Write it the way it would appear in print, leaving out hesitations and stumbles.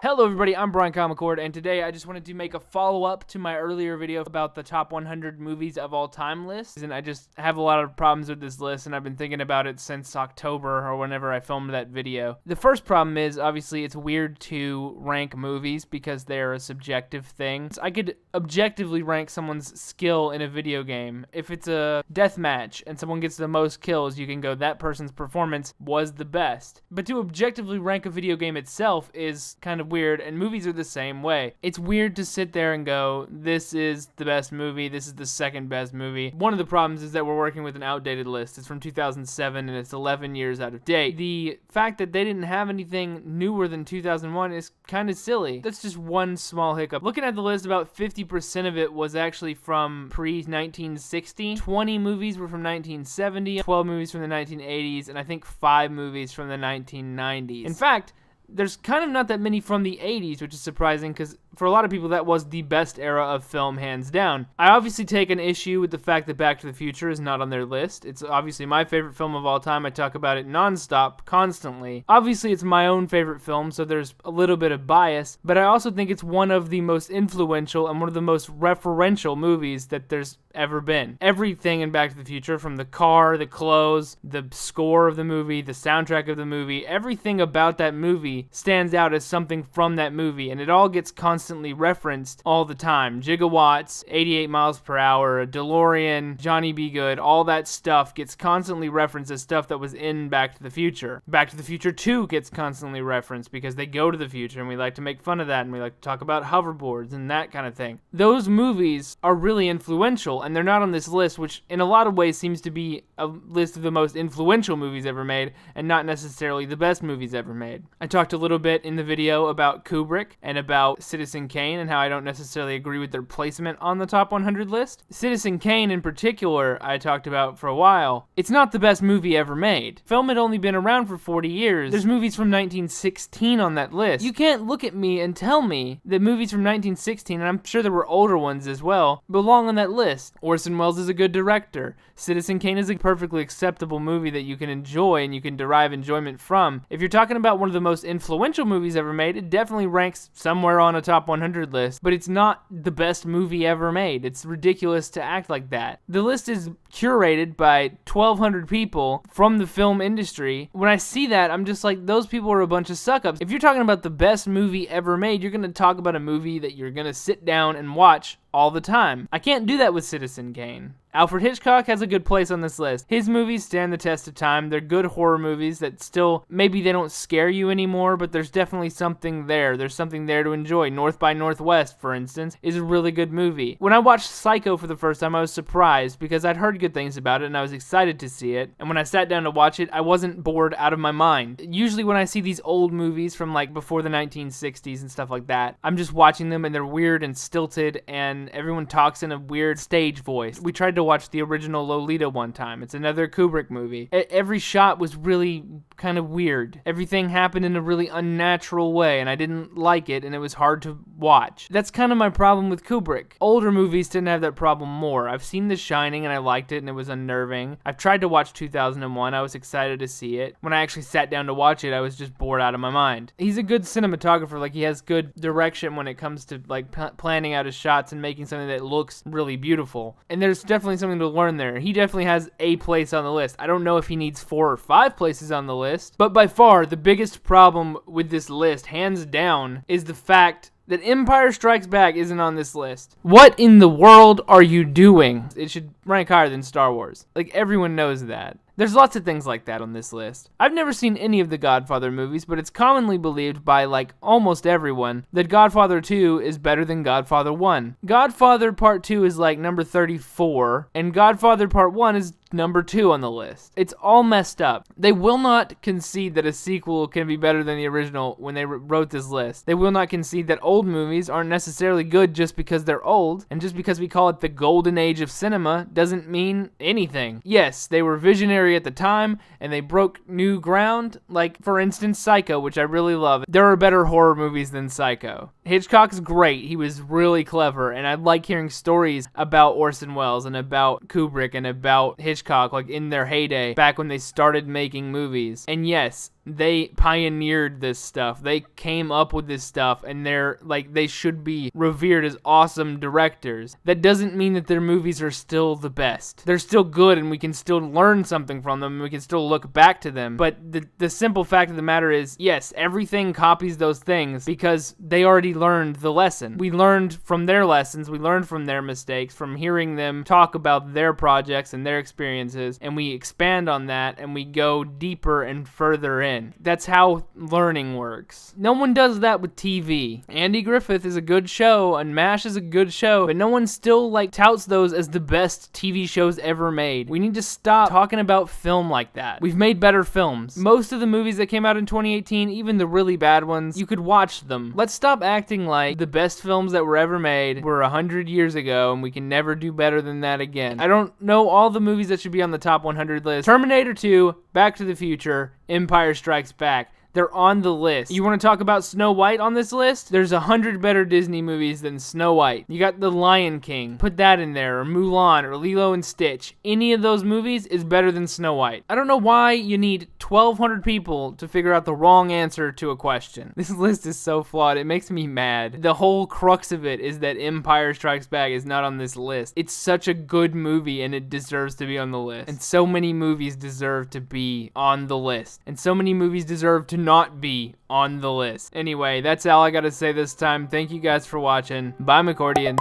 Hello everybody, I'm McCord, and today I just wanted to make a follow-up to my earlier video about the top 100 movies of all time list. And I just have a lot of problems with this list, and I've been thinking about it since October or whenever I filmed that video. The first problem is, obviously, it's weird to rank movies because they're a subjective thing. So I could objectively rank someone's skill in a video game. If it's a death match and someone gets the most kills, you can go, that person's performance was the best. But to objectively rank a video game itself is kind of weird, and movies are the same way. It's weird to sit there and go, this is the best movie, this is the second best movie. One of the problems is that we're working with an outdated list. It's from 2007 and it's 11 years out of date. The fact that they didn't have anything newer than 2001 is kind of silly. That's just one small hiccup. Looking at the list, about 50% of it was actually from pre-1960. 20 movies were from 1970, 12 movies from the 1980s, and I think 5 movies from the 1990s. In fact, there's kind of not that many from the 80s, which is surprising because for a lot of people that was the best era of film, hands down. I obviously take an issue with the fact that Back to the Future is not on their list. It's obviously my favorite film of all time. I talk about it nonstop, constantly. Obviously, it's my own favorite film, so there's a little bit of bias, but I also think it's one of the most influential and one of the most referential movies that there's ever been. Everything in Back to the Future, from the car, the clothes, the score of the movie, the soundtrack of the movie, everything about that movie stands out as something from that movie, and it all gets constantly referenced all the time. Gigawatts, 88 miles per hour, DeLorean, Johnny B. Good, all that stuff gets constantly referenced as stuff that was in Back to the Future. Back to the Future 2 gets constantly referenced because they go to the future, and we like to make fun of that, and we like to talk about hoverboards and that kind of thing. Those movies are really influential, and they're not on this list, which in a lot of ways seems to be a list of the most influential movies ever made, and not necessarily the best movies ever made. I talked a little bit in the video about Kubrick and about Citizen Kane and how I don't necessarily agree with their placement on the top 100 list. Citizen Kane in particular, I talked about for a while. It's not the best movie ever made. Film had only been around for 40 years. There's movies from 1916 on that list. You can't look at me and tell me that movies from 1916, and I'm sure there were older ones as well, belong on that list. Orson Welles is a good director. Citizen Kane is a perfectly acceptable movie that you can enjoy and you can derive enjoyment from. If you're talking about one of the most influential movies ever made, it definitely ranks somewhere on a top 100 list, but it's not the best movie ever made. It's ridiculous to act like that. The list is curated by 1,200 people from the film industry. When I see that, I'm just like, those people are a bunch of suck-ups. If you're talking about the best movie ever made, you're going to talk about a movie that you're going to sit down and watch all the time. I can't do that with Citizen Kane. Alfred Hitchcock has a good place on this list. His movies stand the test of time. They're good horror movies that still, maybe they don't scare you anymore, but there's definitely something there. There's something there to enjoy. North by Northwest, for instance, is a really good movie. When I watched Psycho for the first time, I was surprised because I'd heard good things about it and I was excited to see it. And when I sat down to watch it, I wasn't bored out of my mind. Usually when I see these old movies from like before the 1960s and stuff like that, I'm just watching them and they're weird and stilted and everyone talks in a weird stage voice. We tried to watch the original Lolita one time. It's another Kubrick movie. Every shot was really kind of weird. Everything happened in a really unnatural way, and I didn't like it, and it was hard to watch. That's kind of my problem with Kubrick. Older movies didn't have that problem more. I've seen The Shining, and I liked it, and it was unnerving. I've tried to watch 2001. I was excited to see it. When I actually sat down to watch it, I was just bored out of my mind. He's a good cinematographer. Like, he has good direction when it comes to like planning out his shots and making something that looks really beautiful. And there's definitely something to learn there. He definitely has a place on the list. I don't know if he needs 4 or 5 places on the list, but by far the biggest problem with this list, hands down, is the fact that Empire Strikes Back isn't on this list. What in the world are you doing? It should rank higher than Star Wars. Like, everyone knows that. There's lots of things like that on this list. I've never seen any of the Godfather movies, but it's commonly believed by, like, almost everyone that Godfather 2 is better than Godfather 1. Godfather Part 2 is, like, number 34, and Godfather Part 1 is number 2 on the list. It's all messed up. They will not concede that a sequel can be better than the original when they wrote this list. They will not concede that old movies aren't necessarily good just because they're old, and just because we call it the golden age of cinema doesn't mean anything. Yes, they were visionary at the time, and they broke new ground, like, for instance, Psycho, which I really love. There are better horror movies than Psycho. Hitchcock's great. He was really clever, and I like hearing stories about Orson Welles and about Kubrick and about Hitchcock, like, in their heyday, back when they started making movies. And yes, they pioneered this stuff. They came up with this stuff, and they should be revered as awesome directors. That doesn't mean that their movies are still the best. They're still good, and we can still learn something from them, and we can still look back to them. But the simple fact of the matter is, yes, everything copies those things because they already learned the lesson. We learned from their lessons, we learned from their mistakes, from hearing them talk about their projects and their experiences, and we expand on that, and we go deeper and further in. That's how learning works. No one does that with TV. Andy Griffith is a good show, and MASH is a good show, but no one still touts those as the best TV shows ever made. We need to stop talking about film like that. We've made better films. Most of the movies that came out in 2018, even the really bad ones, you could watch them. Let's stop acting like the best films that were ever made were 100 years ago, and we can never do better than that again. I don't know all the movies that should be on the top 100 list. Terminator 2, Back to the Future, Empire Strikes Back. They're on the list. You want to talk about Snow White on this list? There's 100 better Disney movies than Snow White. You got The Lion King. Put that in there. Or Mulan. Or Lilo and Stitch. Any of those movies is better than Snow White. I don't know why you need 1,200 people to figure out the wrong answer to a question. This list is so flawed. It makes me mad. The whole crux of it is that Empire Strikes Back is not on this list. It's such a good movie and it deserves to be on the list. And so many movies deserve to be on the list. And so many movies deserve to not be on the list. Anyway, that's all I gotta say this time. Thank you guys for watching. Bye, McCordians.